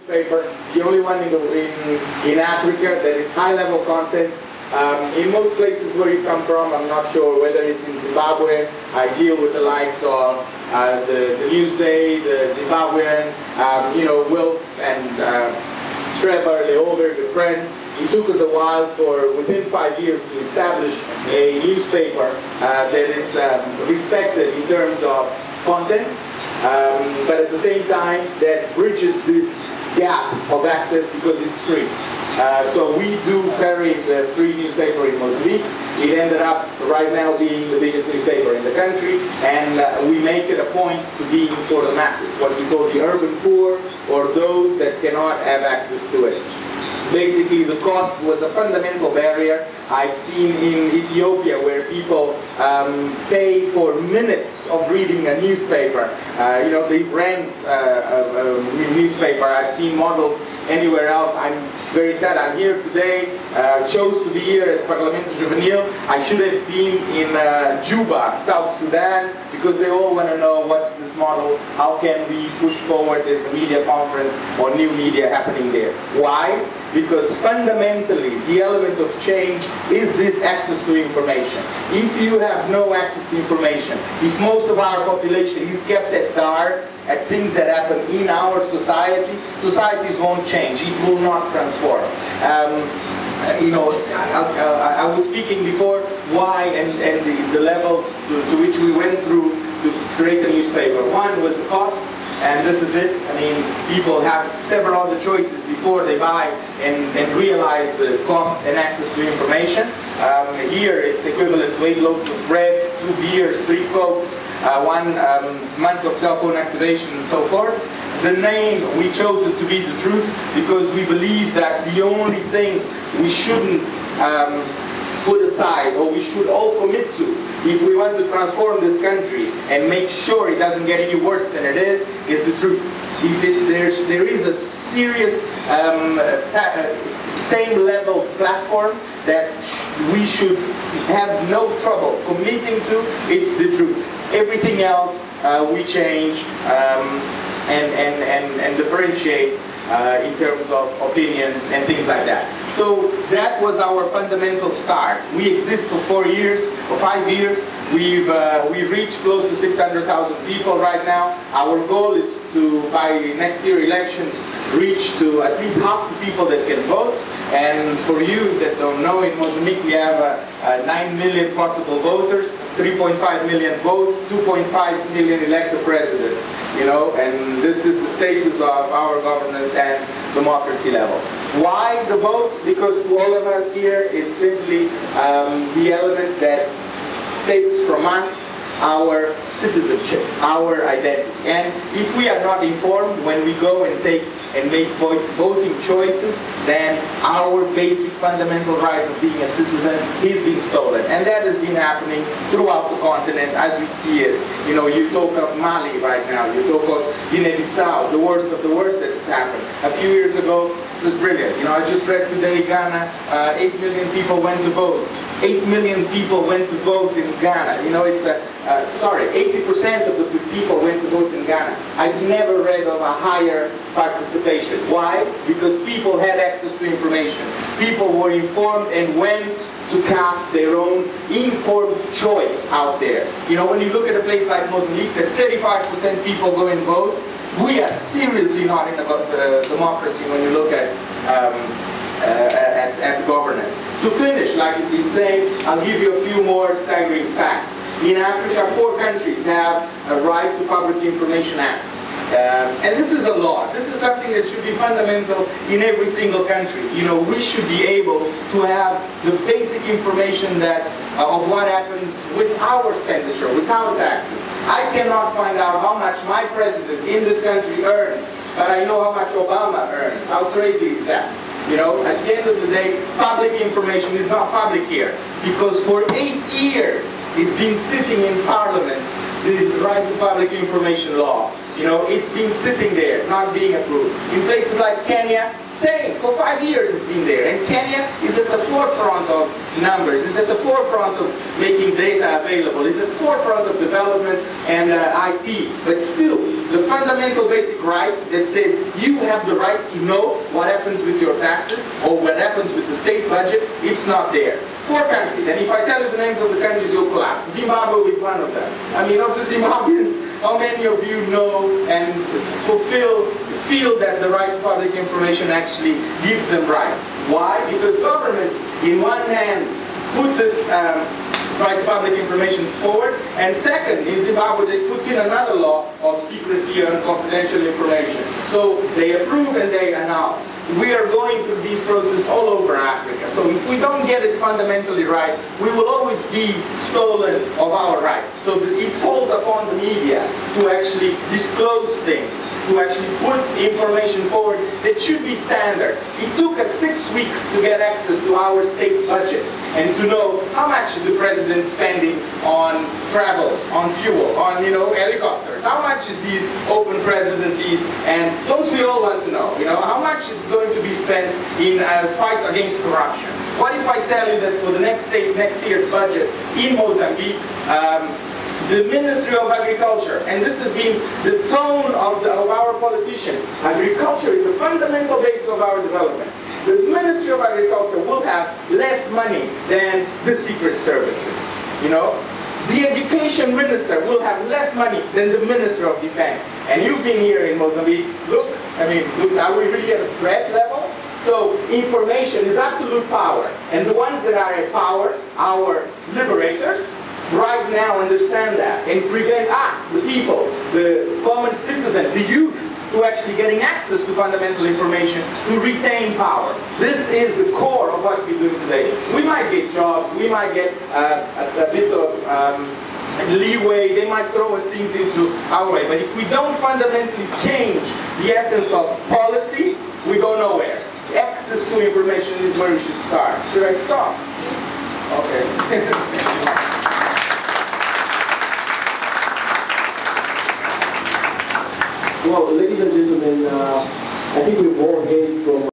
newspaper, the only one in Africa that is high-level content. In most places where you come from, I'm not sure whether it's in Zimbabwe. I deal with the likes of the Newsday, the Zimbabwean, Wilf and Trevor, the older, the friends. It took us a while for, within 5 years, to establish a newspaper that is respected in terms of content, but at the same time that bridges this gap of access because it's free. So we do carry the free newspaper in Mozambique. It ended up right now being the biggest newspaper in the country, and we make it a point to be for the masses, what we call the urban poor, or those that cannot have access to it. Basically, the cost was a fundamental barrier. I've seen in Ethiopia where people pay for minutes of reading a newspaper. They rent a newspaper. I've seen models anywhere else. I'm very sad I'm here today. Chose to be here at Parlamento Juvenil. I should have been in Juba, South Sudan, because they all want to know what's this model, how can we push forward this media conference or new media happening there. Why? Because fundamentally the element of change is this access to information. If you have no access to information, if most of our population is kept at dark at things that happen in our society, societies won't change. It will not transform. I was speaking before why and the levels to which we went through to create a newspaper. One was the cost, and this is it. I mean, people have several other choices before they buy and realize the cost and access to information. Here it's equivalent to 8 loaves of bread, 2 beers, 3 Cokes, 1 month of cell phone activation, and so forth. The name, we chose it to be the truth because we believe that the only thing we shouldn't put aside, or we should all commit to, if we want to transform this country and make sure it doesn't get any worse than it is the truth. If there is a serious same level platform that we should have no trouble committing to, it's the truth. Everything else we change and differentiate in terms of opinions and things like that. So that was our fundamental start. We exist for 4 years or 5 years. We've reached close to 600,000 people right now. Our goal is to, by next year elections, reach to at least half the people that can vote. And for you that don't know, in Mozambique we have 9 million possible voters, 3.5 million votes, 2.5 million elected presidents. And this is the status of our governance and democracy level. Why the vote? Because to all of us here, it's simply the element that takes from us our citizenship, our identity. And if we are not informed when we go and make voting choices, then our basic fundamental right of being a citizen is being stolen. And that has been happening throughout the continent as we see it. You talk of Mali right now, you talk of Guinea-Bissau, the worst of the worst that has happened. A few years ago, it was brilliant. I just read today Ghana, 8 million people went to vote. 8 million people went to vote in Ghana. It's 80% of the people went to vote in Ghana. I've never read of a higher participation. Why? Because people had access to information. People were informed and went to cast their own informed choice out there. When you look at a place like Mozambique, that 35% people go and vote, we are seriously not in a democracy when you look at governance. To finish, like it's been saying, I'll give you a few more staggering facts. In Africa, 4 countries have a right to public information act. And this is a law. This is something that should be fundamental in every single country. We should be able to have the basic information of what happens with our expenditure, with our taxes. I cannot find out how much my president in this country earns, but I know how much Obama earns. How crazy is that? At the end of the day, public information is not public here, because for 8 years it's been sitting in Parliament, the right to public information law. You know, it's been sitting there, not being approved. In places like Kenya, same, for 5 years it's been there. And Kenya is at the forefront of numbers, is at the forefront of making data available, is at the forefront of development and IT. But still, the fundamental basic right that says you have the right to know what happens with your taxes or what happens with the state budget, it's not there. 4 countries, and if I tell you the names of the countries, you'll collapse. Zimbabwe is one of them. I mean, of the Zimbabweans, how many of you know and feel that the right to public information actually gives them rights? Why? Because governments, in one hand, put this right to public information forward, and second, in Zimbabwe, they put in another law of secrecy and confidential information. So they approve and they annul. We are going through these processes all over Africa. So if we don't get it fundamentally right, we will always be stolen of our rights. So it falls upon the media to actually disclose things, to actually put information forward that should be standard. It took us 6 weeks to get access to our state budget and to know how much is the president spending on travels, on fuel, on, you know, helicopters. How much is these open presidencies, and don't we all want to know, you know, how much is going to be spent in a fight against corruption? What if I tell you that for the next year's budget in Mozambique, the Ministry of Agriculture, and this has been the tone of our politicians, agriculture is the fundamental base of our development. The Ministry of Agriculture will have less money than the secret services, you know. The Education Minister will have less money than the Minister of Defense. And you've been here in Mozambique. Look, I mean, look, are we really at a threat level? So information is absolute power. And the ones that are at power, our liberators, right now understand that and prevent us, the people, the common citizen, the youth, to actually getting access to fundamental information to retain power. This is the core of what we're doing today. We might get jobs, we might get a bit of leeway, they might throw us things into our way, but if we don't fundamentally change the essence of policy, we go nowhere. Access to information is where we should start. Should I stop? Okay. Well, ladies and gentlemen, I think we've all heard from